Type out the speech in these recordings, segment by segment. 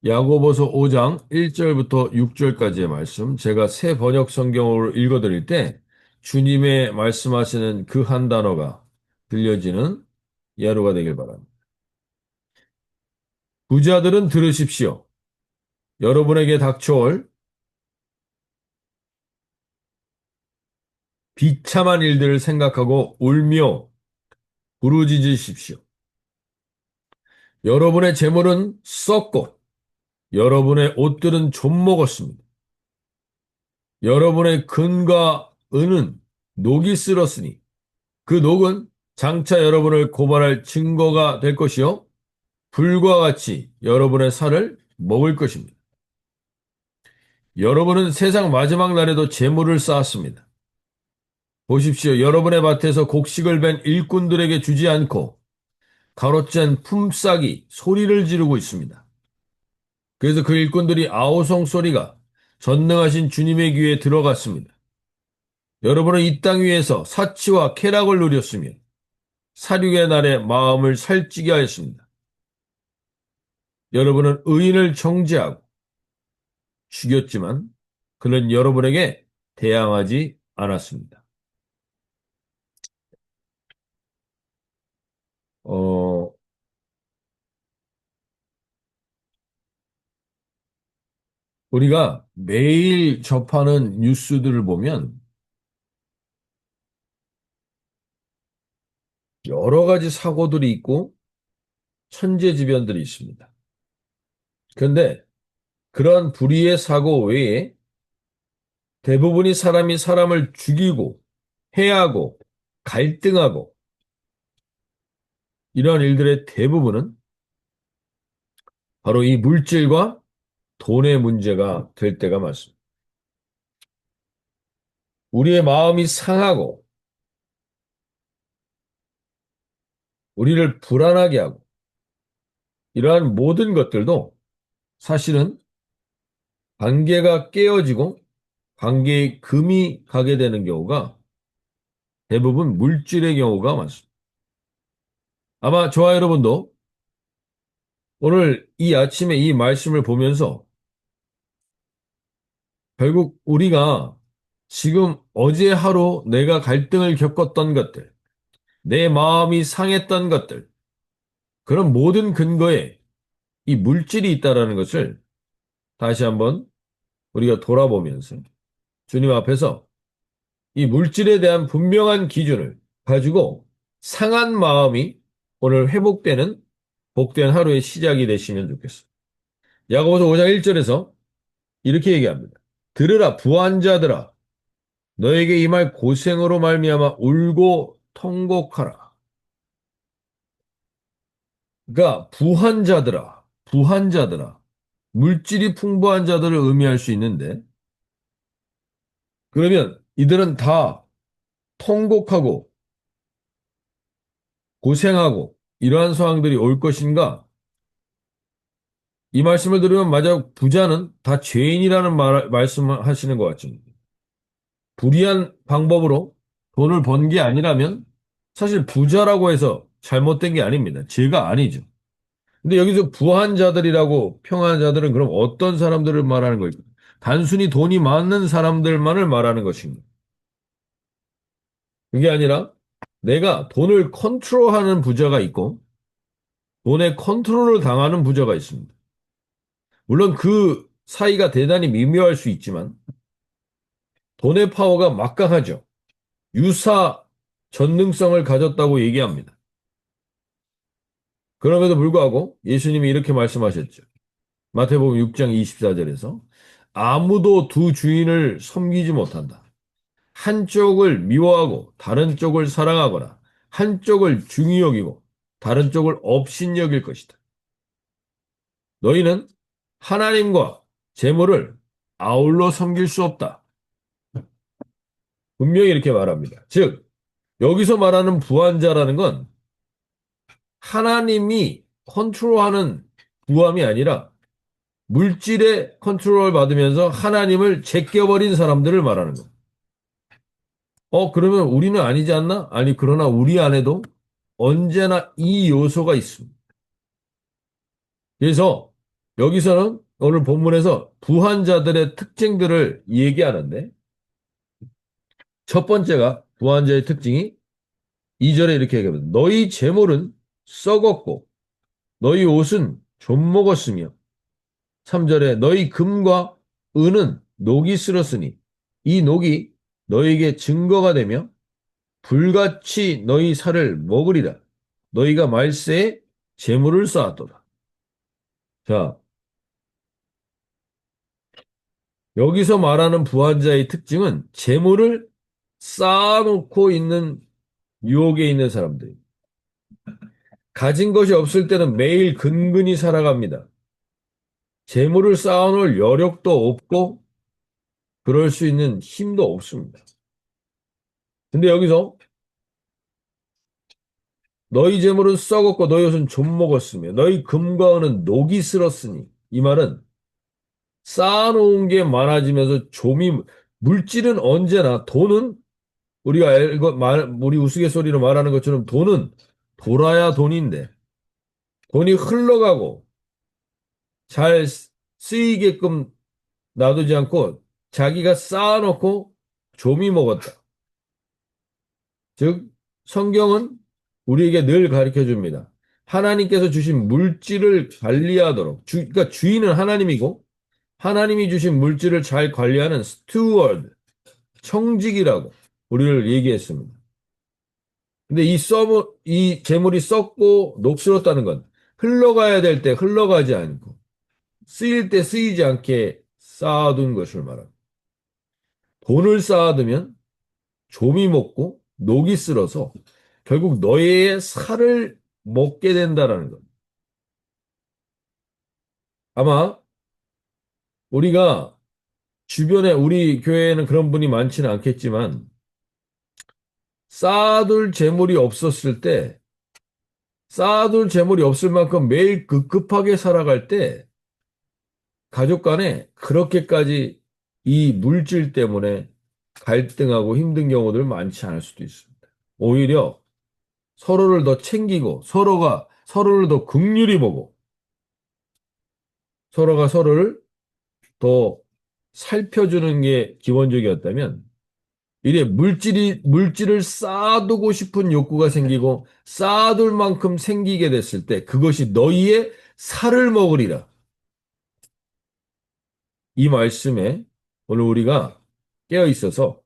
야고보서 5장 1절부터 6절까지의 말씀, 제가 새 번역 성경으로 읽어드릴 때 주님의 말씀하시는 그 한 단어가 들려지는 하루가 되길 바랍니다. 부자들은 들으십시오. 여러분에게 닥쳐올 비참한 일들을 생각하고 울며 부르짖으십시오. 여러분의 재물은 썩고 여러분의 옷들은 좀 먹었습니다. 여러분의 금과 은은 녹이 쓸었으니 그 녹은 장차 여러분을 고발할 증거가 될 것이요. 불과 같이 여러분의 살을 먹을 것입니다. 여러분은 세상 마지막 날에도 재물을 쌓았습니다. 보십시오. 여러분의 밭에서 곡식을 벤 일꾼들에게 주지 않고 가로챈 품삯이 소리를 지르고 있습니다. 그래서 그 일꾼들이 아우성 소리가 전능하신 주님의 귀에 들어갔습니다. 여러분은 이 땅 위에서 사치와 쾌락을 누렸으며 살육의 날에 마음을 살찌게 하였습니다. 여러분은 의인을 정죄하고 죽였지만 그는 여러분에게 대항하지 않았습니다. 어, 우리가 매일 접하는 뉴스들을 보면 여러 가지 사고들이 있고 천재지변들이 있습니다. 그런데 그런 불의의 사고 외에 대부분이 사람이 사람을 죽이고 해하고 갈등하고 이런 일들의 대부분은 바로 이 물질과 돈의 문제가 될 때가 많습니다. 우리의 마음이 상하고 우리를 불안하게 하고 이러한 모든 것들도 사실은 관계가 깨어지고 관계에 금이 가게 되는 경우가 대부분 물질의 경우가 많습니다. 아마 저와 여러분도 오늘 이 아침에 이 말씀을 보면서 결국 우리가 지금 어제 하루 내가 갈등을 겪었던 것들, 내 마음이 상했던 것들, 그런 모든 근거에 이 물질이 있다라는 것을 다시 한번 우리가 돌아보면서 주님 앞에서 이 물질에 대한 분명한 기준을 가지고 상한 마음이 오늘 회복되는 복된 하루의 시작이 되시면 좋겠어요. 야고보서 5장 1절에서 이렇게 얘기합니다. 들으라 부한자들아 너에게 이 말 고생으로 말미암아 울고 통곡하라. 그러니까 부한자들아 물질이 풍부한 자들을 의미할 수 있는데 그러면 이들은 다 통곡하고 고생하고 이러한 상황들이 올 것인가? 이 말씀을 들으면 맞아 부자는 다 죄인이라는 말씀을 하시는 것 같습니다. 불의한 방법으로 돈을 번 게 아니라면 사실 부자라고 해서 잘못된 게 아닙니다. 죄가 아니죠. 근데 여기서 부한 자들이라고 평한 자들은 그럼 어떤 사람들을 말하는 걸까요? 단순히 돈이 많은 사람들만을 말하는 것입니다. 그게 아니라 내가 돈을 컨트롤하는 부자가 있고 돈의 컨트롤을 당하는 부자가 있습니다. 물론 그 사이가 대단히 미묘할 수 있지만 돈의 파워가 막강하죠. 유사 전능성을 가졌다고 얘기합니다. 그럼에도 불구하고 예수님이 이렇게 말씀하셨죠. 마태복음 6장 24절에서 아무도 두 주인을 섬기지 못한다. 한쪽을 미워하고 다른 쪽을 사랑하거나 한쪽을 중히 여기고 다른 쪽을 업신 여길 것이다. 너희는 하나님과 재물을 아울러 섬길 수 없다. 분명히 이렇게 말합니다. 즉, 여기서 말하는 부한자라는 건 하나님이 컨트롤하는 부함이 아니라 물질의 컨트롤을 받으면서 하나님을 제껴버린 사람들을 말하는 겁니다. 그러면 우리는 아니지 않나? 아니, 그러나 우리 안에도 언제나 이 요소가 있습니다. 그래서 여기서는 오늘 본문에서 부한자들의 특징들을 얘기하는데 첫 번째가 부한자의 특징이 2절에 이렇게 얘기합니다. 너희 재물은 썩었고 너희 옷은 좀 먹었으며 3절에 너희 금과 은은 녹이 슬었으니 이 녹이 너희에게 증거가 되며 불같이 너희 살을 먹으리라. 너희가 말세에 재물을 쌓았도다. 자, 여기서 말하는 부한자의 특징은 재물을 쌓아놓고 있는 유혹에 있는 사람들. 가진 것이 없을 때는 매일 근근히 살아갑니다. 재물을 쌓아놓을 여력도 없고 그럴 수 있는 힘도 없습니다. 근데 여기서 너희 재물은 썩었고 너희 옷은 좀 먹었으며 너희 금과 은은 녹이 슬었으니 이 말은 쌓아놓은 게 많아지면서 물질은 언제나 돈은 우리가 우리 우스갯소리로 말하는 것처럼 돈은 돌아야 돈인데 돈이 흘러가고 잘 쓰이게끔 놔두지 않고 자기가 쌓아놓고 조미 먹었다. 즉, 성경은 우리에게 늘 가르쳐 줍니다. 하나님께서 주신 물질을 관리하도록, 그러니까 주인은 하나님이고, 하나님이 주신 물질을 잘 관리하는 스튜어드, 청직이라고 우리를 얘기했습니다. 근데 이 재물이 썩고 녹슬었다는 건 흘러가야 될 때 흘러가지 않고, 쓰일 때 쓰이지 않게 쌓아둔 것을 말합니다. 돈을 쌓아두면 좀이 먹고 녹이 쓸어서 결국 너의 살을 먹게 된다라는 것. 아마 우리가 주변에 우리 교회에는 그런 분이 많지는 않겠지만 쌓아둘 재물이 없었을 때 쌓아둘 재물이 없을 만큼 매일 급급하게 살아갈 때 가족 간에 그렇게까지 이 물질 때문에 갈등하고 힘든 경우들 많지 않을 수도 있습니다. 오히려 서로를 더 챙기고 서로가 서로를 더 긍휼히 보고 서로가 서로를 더 살펴주는 게 기본적이었다면 이래 물질을 쌓아두고 싶은 욕구가 생기고 쌓아둘 만큼 생기게 됐을 때 그것이 너희의 살을 먹으리라. 이 말씀에 오늘 우리가 깨어 있어서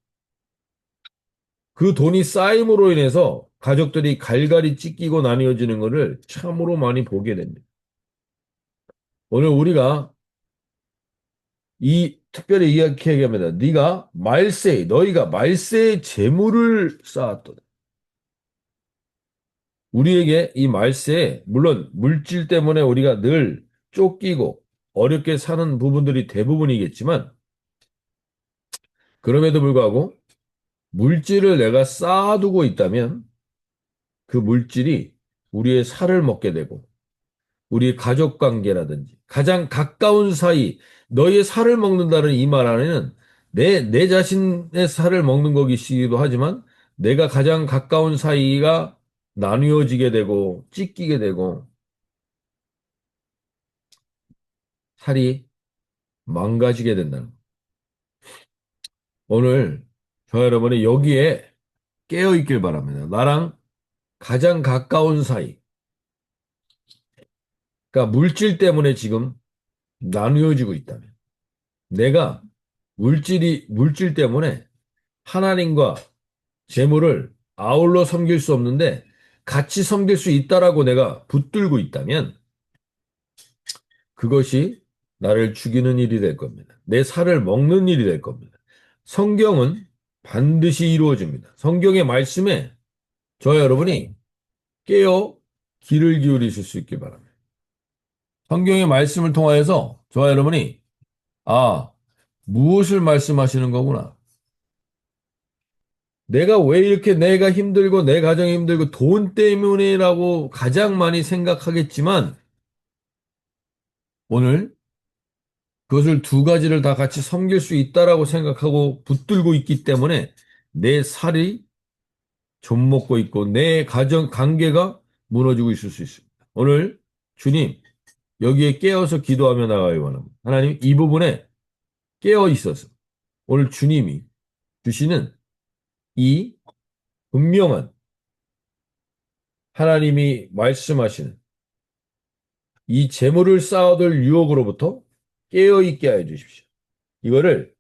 그 돈이 쌓임으로 인해서 가족들이 갈갈이 찢기고 나뉘어지는 것을 참으로 많이 보게 됩니다. 오늘 우리가 특별히 이야기하게 합니다. 너희가 말세에 재물을 쌓았도다. 우리에게 이 말세에 물론 물질 때문에 우리가 늘 쫓기고 어렵게 사는 부분들이 대부분이겠지만 그럼에도 불구하고 물질을 내가 쌓아두고 있다면 그 물질이 우리의 살을 먹게 되고 우리 가족 관계라든지 가장 가까운 사이 너의 살을 먹는다는 이 말 안에는 내 자신의 살을 먹는 것이기도 하지만 내가 가장 가까운 사이가 나누어지게 되고 찢기게 되고 살이 망가지게 된다는 거. 오늘 저 여러분이 여기에 깨어 있길 바랍니다. 나랑 가장 가까운 사이. 그러니까 물질 때문에 지금 나누어지고 있다면 내가 물질 때문에 하나님과 재물을 아울러 섬길 수 없는데 같이 섬길 수 있다라고 내가 붙들고 있다면 그것이 나를 죽이는 일이 될 겁니다. 내 살을 먹는 일이 될 겁니다. 성경은 반드시 이루어집니다. 성경의 말씀에 저와 여러분이 깨어 귀를 기울이실 수 있길 바랍니다. 성경의 말씀을 통하여서 저와 여러분이 아, 무엇을 말씀하시는 거구나. 내가 왜 이렇게 내가 힘들고 내 가정이 힘들고 돈 때문이라고 가장 많이 생각하겠지만 오늘 그것을 두 가지를 다 같이 섬길 수 있다라고 생각하고 붙들고 있기 때문에 내 살이 좀먹고 있고 내 가정 관계가 무너지고 있을 수 있습니다. 오늘 주님 여기에 깨어서 기도하며 나가기 원합니다. 하나님 이 부분에 깨어 있어서 오늘 주님이 주시는 이 분명한 하나님이 말씀하시는 이 재물을 쌓아둘 유혹으로부터 깨어 있게 하여 주십시오. 이거를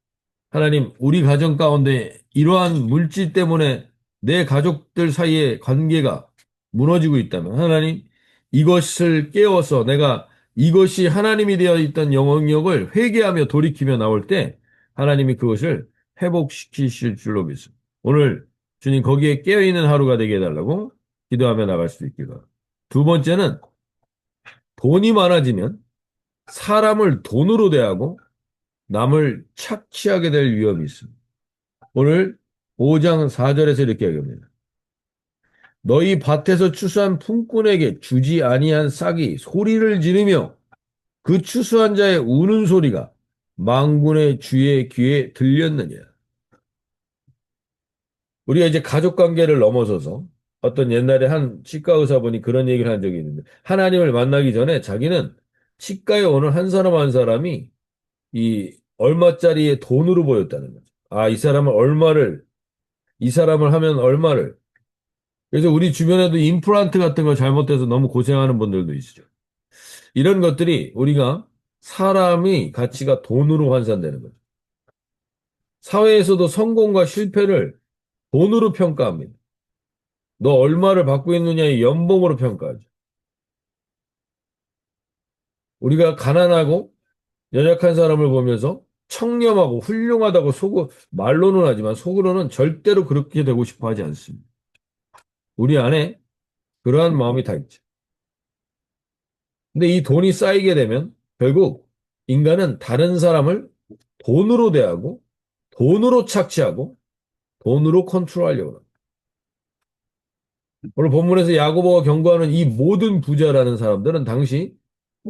하나님, 우리 가정 가운데 이러한 물질 때문에 내 가족들 사이의 관계가 무너지고 있다면, 하나님, 이것을 깨워서 내가 이것이 하나님이 되어 있던 영역을 회개하며 돌이키며 나올 때, 하나님이 그것을 회복시키실 줄로 믿습니다. 오늘 주님 거기에 깨어있는 하루가 되게 해달라고 기도하며 나갈 수 있기를 바랍니다. 두 번째는 돈이 많아지면 사람을 돈으로 대하고 남을 착취하게 될 위험이 있습니다. 오늘 5장 4절에서 이렇게 얘기합니다. 너희 밭에서 추수한 품꾼에게 주지 아니한 싹이 소리를 지르며 그 추수한 자의 우는 소리가 망군의 주의 귀에 들렸느냐. 우리가 이제 가족 관계를 넘어서서 어떤 옛날에 한 치과 의사분이 그런 얘기를 한 적이 있는데 하나님을 만나기 전에 자기는 치과에 오는 한 사람 한 사람이 이 얼마짜리의 돈으로 보였다는 거죠. 아, 이 사람을 하면 얼마를. 그래서 우리 주변에도 임플란트 같은 거 잘못돼서 너무 고생하는 분들도 있죠. 이런 것들이 우리가 사람이 가치가 돈으로 환산되는 거죠. 사회에서도 성공과 실패를 돈으로 평가합니다. 너 얼마를 받고 있느냐의 연봉으로 평가하죠. 우리가 가난하고 연약한 사람을 보면서 청렴하고 훌륭하다고 말로는 하지만 속으로는 절대로 그렇게 되고 싶어 하지 않습니다. 우리 안에 그러한 마음이 다 있죠. 근데 이 돈이 쌓이게 되면 결국 인간은 다른 사람을 돈으로 대하고 돈으로 착취하고 돈으로 컨트롤하려고 합니다. 오늘 본문에서 야고보가 경고하는 이 모든 부자라는 사람들은 당시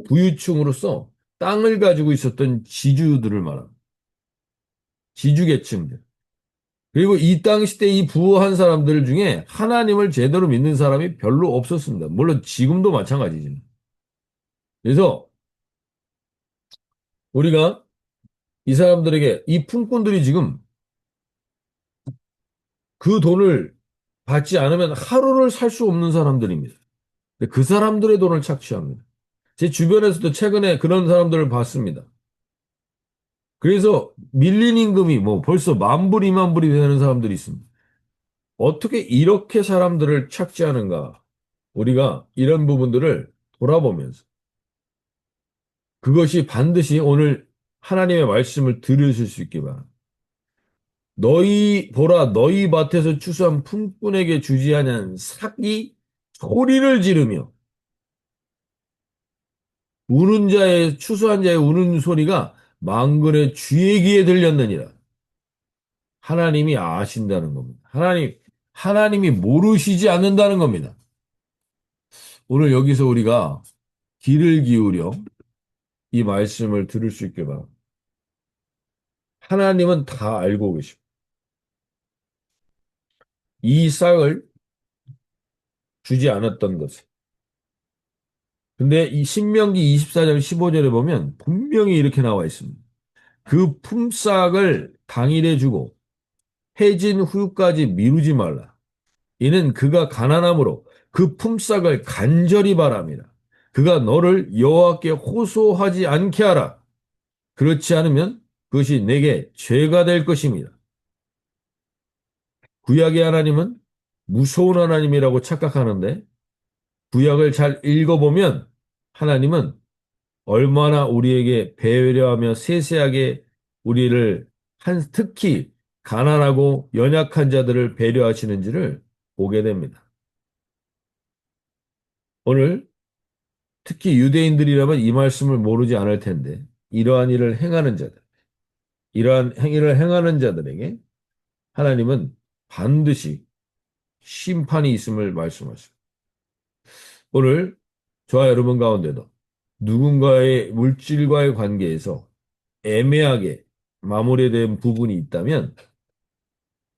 부유층으로서 땅을 가지고 있었던 지주들을 말합니다. 지주계층들. 그리고 이 당시 때 이 부유한 사람들 중에 하나님을 제대로 믿는 사람이 별로 없었습니다. 물론 지금도 마찬가지지만. 그래서 우리가 이 사람들에게 이 품꾼들이 지금 그 돈을 받지 않으면 하루를 살 수 없는 사람들입니다. 근데 그 사람들의 돈을 착취합니다. 제 주변에서도 최근에 그런 사람들을 봤습니다. 그래서 밀린 임금이 뭐 벌써 만 불, 이만 불이 되는 사람들이 있습니다. 어떻게 이렇게 사람들을 착취하는가? 우리가 이런 부분들을 돌아보면서 그것이 반드시 오늘 하나님의 말씀을 들으실 수 있기 바랍니다. 너희 밭에서 추수한 품꾼에게 주지 아니한 삭이 소리를 지르며 추수한 자의 우는 소리가 망군의 쥐의 귀에 들렸느니라. 하나님이 아신다는 겁니다. 하나님이 모르시지 않는다는 겁니다. 오늘 여기서 우리가 귀를 기울여 이 말씀을 들을 수 있게 바랍니다. 하나님은 다 알고 계십니다. 이 싹을 주지 않았던 것을. 근데 이 신명기 24장 15절에 보면 분명히 이렇게 나와 있습니다. 그 품삯을 당일에 주고 해진 후까지 미루지 말라. 이는 그가 가난함으로 그 품삯을 간절히 바랍니다. 그가 너를 여호와께 호소하지 않게 하라. 그렇지 않으면 그것이 내게 죄가 될 것입니다. 구약의 하나님은 무서운 하나님이라고 착각하는데 구약을 잘 읽어보면 하나님은 얼마나 우리에게 배려하며 세세하게 우리를 특히 가난하고 연약한 자들을 배려하시는지를 보게 됩니다. 오늘 특히 유대인들이라면 이 말씀을 모르지 않을 텐데 이러한 일을 행하는 자들, 이러한 행위를 행하는 자들에게 하나님은 반드시 심판이 있음을 말씀하십니다. 오늘 저와 여러분 가운데도 누군가의 물질과의 관계에서 애매하게 마무리된 부분이 있다면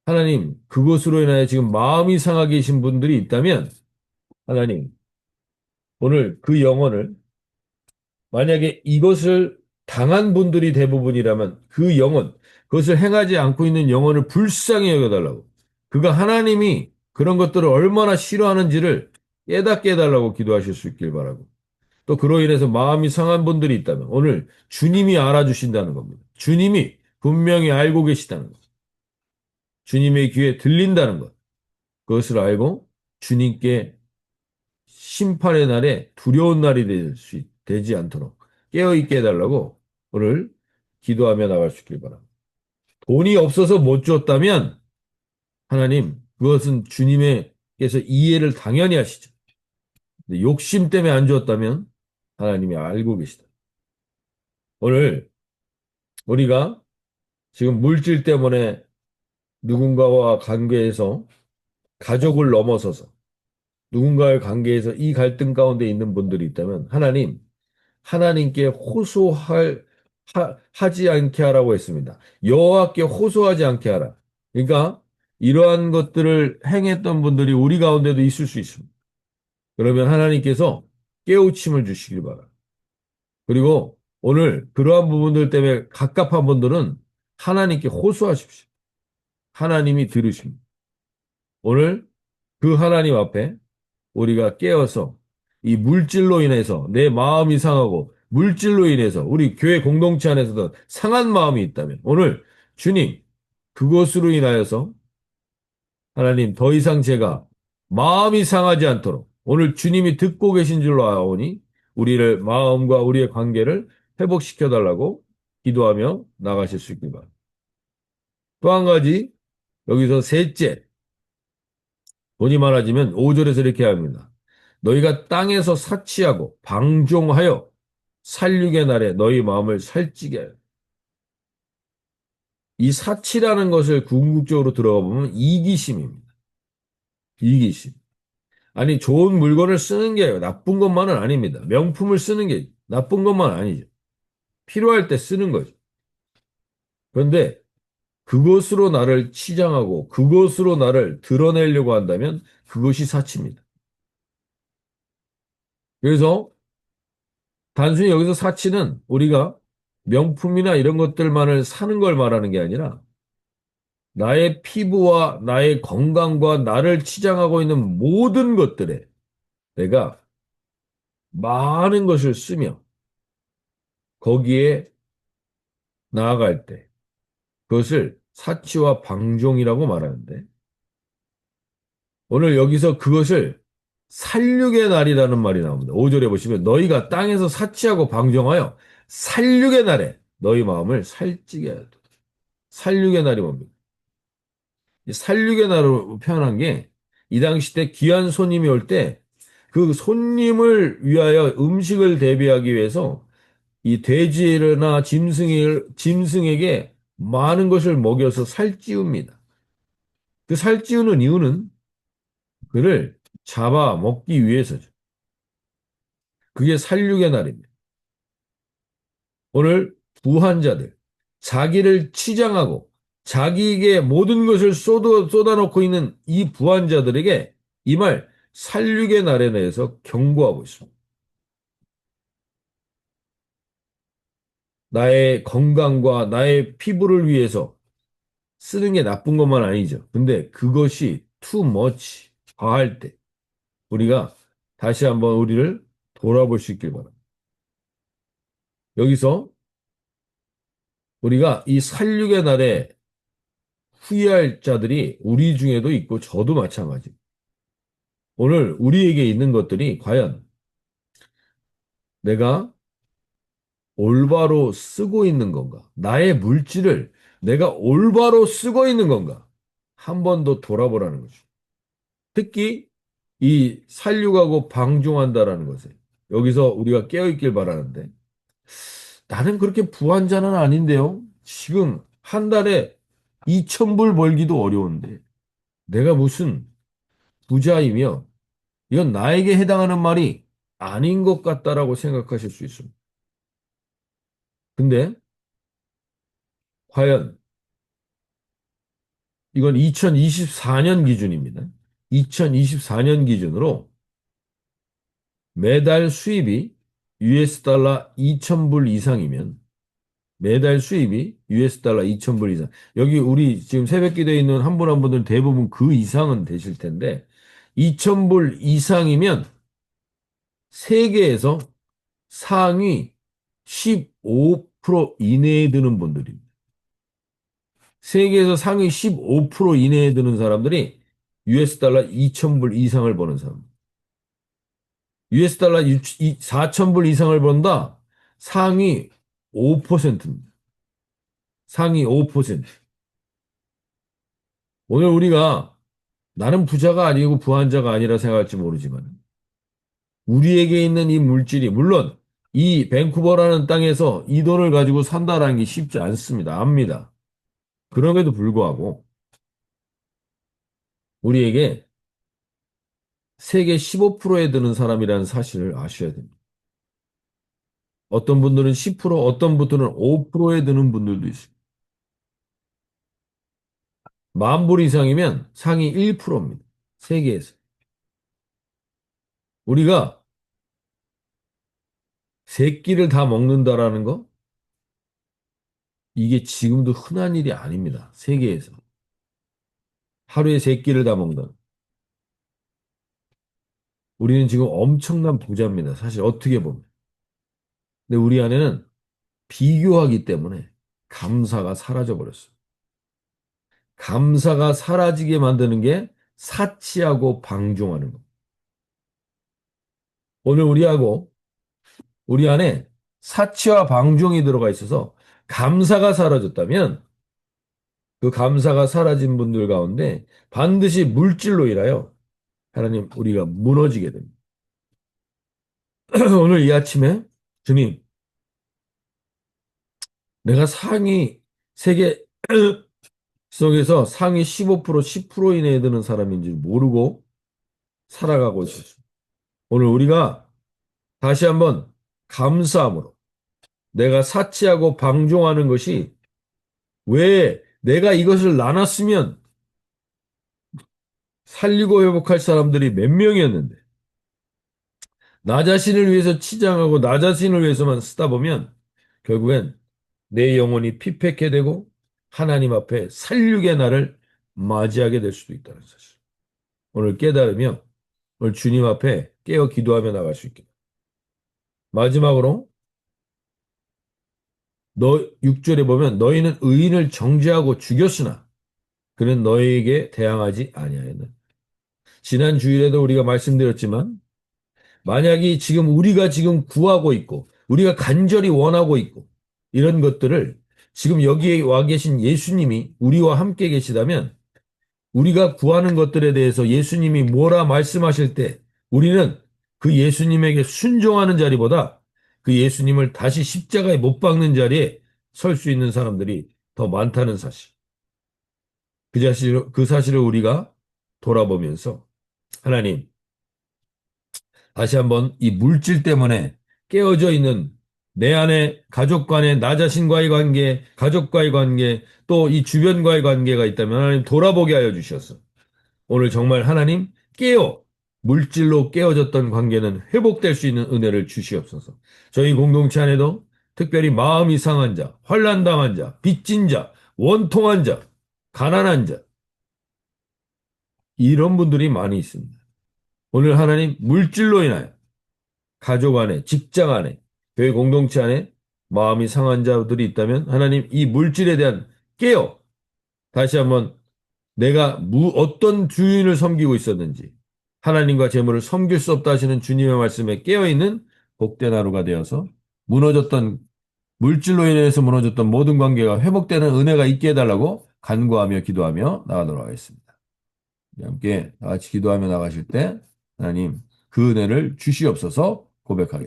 하나님 그것으로 인하여 지금 마음이 상하게 계신 분들이 있다면 하나님 오늘 그 영혼을 만약에 이것을 당한 분들이 대부분이라면 그 영혼, 그것을 행하지 않고 있는 영혼을 불쌍히 여겨달라고. 그가 하나님이 그런 것들을 얼마나 싫어하는지를 깨닫게 해달라고 기도하실 수 있길 바라고. 또 그로 인해서 마음이 상한 분들이 있다면 오늘 주님이 알아주신다는 겁니다. 주님이 분명히 알고 계시다는 것. 주님의 귀에 들린다는 것. 그것을 알고 주님께 심판의 날에 두려운 날이 되지 않도록 깨어있게 해달라고 오늘 기도하며 나갈 수 있길 바랍니다. 돈이 없어서 못 줬다면 하나님, 그것은 주님께서 이해를 당연히 하시죠. 근데 욕심 때문에 안 줬다면 하나님이 알고 계시다. 오늘 우리가 지금 물질 때문에 누군가와 관계에서 가족을 넘어서서 누군가의 관계에서 이 갈등 가운데 있는 분들이 있다면 하나님께 하지 않게 하라고 했습니다. 여호와께 호소하지 않게 하라. 그러니까 이러한 것들을 행했던 분들이 우리 가운데도 있을 수 있습니다. 그러면 하나님께서 깨우침을 주시길 바랍니다. 그리고 오늘 그러한 부분들 때문에 갑갑한 분들은 하나님께 호소하십시오. 하나님이 들으십니다. 오늘 그 하나님 앞에 우리가 깨어서 이 물질로 인해서 내 마음이 상하고 물질로 인해서 우리 교회 공동체 안에서도 상한 마음이 있다면 오늘 주님 그것으로 인하여서 하나님 더 이상 제가 마음이 상하지 않도록 오늘 주님이 듣고 계신 줄로 아오니 우리를 마음과 우리의 관계를 회복시켜 달라고 기도하며 나가실 수 있길 바랍니다. 또 한 가지 여기서 셋째 돈이 많아지면 5절에서 이렇게 합니다. 너희가 땅에서 사치하고 방종하여 살육의 날에 너희 마음을 살찌게 하여. 이 사치라는 것을 궁극적으로 들어가 보면 이기심입니다. 이기심. 아니, 좋은 물건을 쓰는 게 나쁜 것만은 아닙니다. 명품을 쓰는 게 나쁜 것만 아니죠. 필요할 때 쓰는 거죠. 그런데 그것으로 나를 치장하고 그것으로 나를 드러내려고 한다면 그것이 사치입니다. 그래서 단순히 여기서 사치는 우리가 명품이나 이런 것들만을 사는 걸 말하는 게 아니라 나의 피부와 나의 건강과 나를 치장하고 있는 모든 것들에 내가 많은 것을 쓰며 거기에 나아갈 때 그것을 사치와 방종이라고 말하는데 오늘 여기서 그것을 살육의 날이라는 말이 나옵니다. 5절에 보시면 너희가 땅에서 사치하고 방종하여 살육의 날에 너희 마음을 살찌게 하라. 살육의 날이 뭡니까? 이 살육의 날로 표현한 게 이 당시 때 귀한 손님이 올 때 그 손님을 위하여 음식을 대비하기 위해서 이 돼지나 짐승에게 많은 것을 먹여서 살찌웁니다. 그 살찌우는 이유는 그를 잡아 먹기 위해서죠. 그게 살육의 날입니다. 오늘 부한자들, 자기를 치장하고 자기에게 모든 것을 쏟아놓고 있는 이 부한자들에게 이 말 살육의 날에 대해서 경고하고 있습니다. 나의 건강과 나의 피부를 위해서 쓰는 게 나쁜 것만 아니죠. 근데 그것이 too much, 과할 때 우리가 다시 한번 우리를 돌아볼 수 있길 바랍니다. 여기서 우리가 이 살육의 날에 후회할 자들이 우리 중에도 있고 저도 마찬가지. 오늘 우리에게 있는 것들이 과연 내가 올바로 쓰고 있는 건가? 나의 물질을 내가 올바로 쓰고 있는 건가? 한 번 더 돌아보라는 거죠. 특히 이 살육하고 방종한다라는 것에 여기서 우리가 깨어있길 바라는데 나는 그렇게 부한자는 아닌데요. 지금 한 달에 2,000불 벌기도 어려운데 내가 무슨 부자이며 이건 나에게 해당하는 말이 아닌 것 같다라고 생각하실 수 있습니다. 근데 과연 이건 2024년 기준입니다. 2024년 기준으로 매달 수입이 US 달러 2,000불 이상이면 매달 수입이 US 달러 2,000불 이상. 여기 우리 지금 새벽 기도에 있는 한 분 한 분들 대부분 그 이상은 되실 텐데 2,000불 이상이면 세계에서 상위 15% 이내에 드는 분들입니다. 세계에서 상위 15% 이내에 드는 사람들이 US 달러 2,000불 이상을 버는 사람. US 달러 4,000불 이상을 번다? 상위 5%입니다. 상위 5%. 오늘 우리가 나는 부자가 아니고 부한자가 아니라 생각할지 모르지만 우리에게 있는 이 물질이 물론 이 밴쿠버라는 땅에서 이 돈을 가지고 산다라는 게 쉽지 않습니다. 압니다. 그럼에도 불구하고 우리에게 세계 15%에 드는 사람이라는 사실을 아셔야 됩니다. 어떤 분들은 10%, 어떤 분들은 5%에 드는 분들도 있습니다. 만 불 이상이면 상위 1%입니다. 세계에서. 우리가 세 끼를 다 먹는다라는 거, 이게 지금도 흔한 일이 아닙니다. 세계에서. 하루에 세 끼를 다 먹는. 우리는 지금 엄청난 부자입니다. 사실 어떻게 보면. 근데 우리 안에는 비교하기 때문에 감사가 사라져 버렸어요. 감사가 사라지게 만드는 게 사치하고 방종하는 거. 오늘 우리 안에 사치와 방종이 들어가 있어서 감사가 사라졌다면 그 감사가 사라진 분들 가운데 반드시 물질로 인하여 하나님 우리가 무너지게 됩니다. 오늘 이 아침에 주님, 내가 상위 세계 속에서 상위 15%, 10% 이내에 드는 사람인 줄 모르고 살아가고 있었습니다. 오늘 우리가 다시 한번 감사함으로 내가 사치하고 방종하는 것이 왜 내가 이것을 나눴으면 살리고 회복할 사람들이 몇 명이었는데 나 자신을 위해서 치장하고 나 자신을 위해서만 쓰다 보면 결국엔 내 영혼이 피폐케 되고 하나님 앞에 살육의 날을 맞이하게 될 수도 있다는 사실. 오늘 깨달으며 오늘 주님 앞에 깨어 기도하며 나갈 수 있게. 마지막으로 너 6절에 보면 너희는 의인을 정죄하고 죽였으나 그는 너희에게 대항하지 아니하였느니라. 지난 주일에도 우리가 말씀드렸지만 만약에 지금 우리가 지금 구하고 있고 우리가 간절히 원하고 있고 이런 것들을 지금 여기에 와 계신 예수님이 우리와 함께 계시다면 우리가 구하는 것들에 대해서 예수님이 뭐라 말씀하실 때 우리는 그 예수님에게 순종하는 자리보다 그 예수님을 다시 십자가에 못 박는 자리에 설 수 있는 사람들이 더 많다는 사실. 그 사실을 우리가 돌아보면서 하나님, 다시 한번 이 물질 때문에 깨어져 있는 내 안에 가족 간의 나 자신과의 관계, 가족과의 관계, 또 이 주변과의 관계가 있다면 하나님 돌아보게 하여 주셔서 오늘 정말 하나님 깨어 물질로 깨어졌던 관계는 회복될 수 있는 은혜를 주시옵소서. 저희 공동체 안에도 특별히 마음이 상한 자, 환난 당한 자, 빚진 자, 원통한 자, 가난한 자 이런 분들이 많이 있습니다. 오늘 하나님 물질로 인하여 가족 안에, 직장 안에, 교회 공동체 안에 마음이 상한 자들이 있다면 하나님 이 물질에 대한 깨어 다시 한번 내가 어떤 주인을 섬기고 있었는지 하나님과 재물을 섬길 수 없다 하시는 주님의 말씀에 깨어있는 복된 하루가 되어서 무너졌던 물질로 인해서 무너졌던 모든 관계가 회복되는 은혜가 있게 해달라고 간구하며 기도하며 나가도록 하겠습니다. 함께 다 같이 기도하며 나가실 때 하나님 그 은혜를 주시옵소서 고백하겠습니다.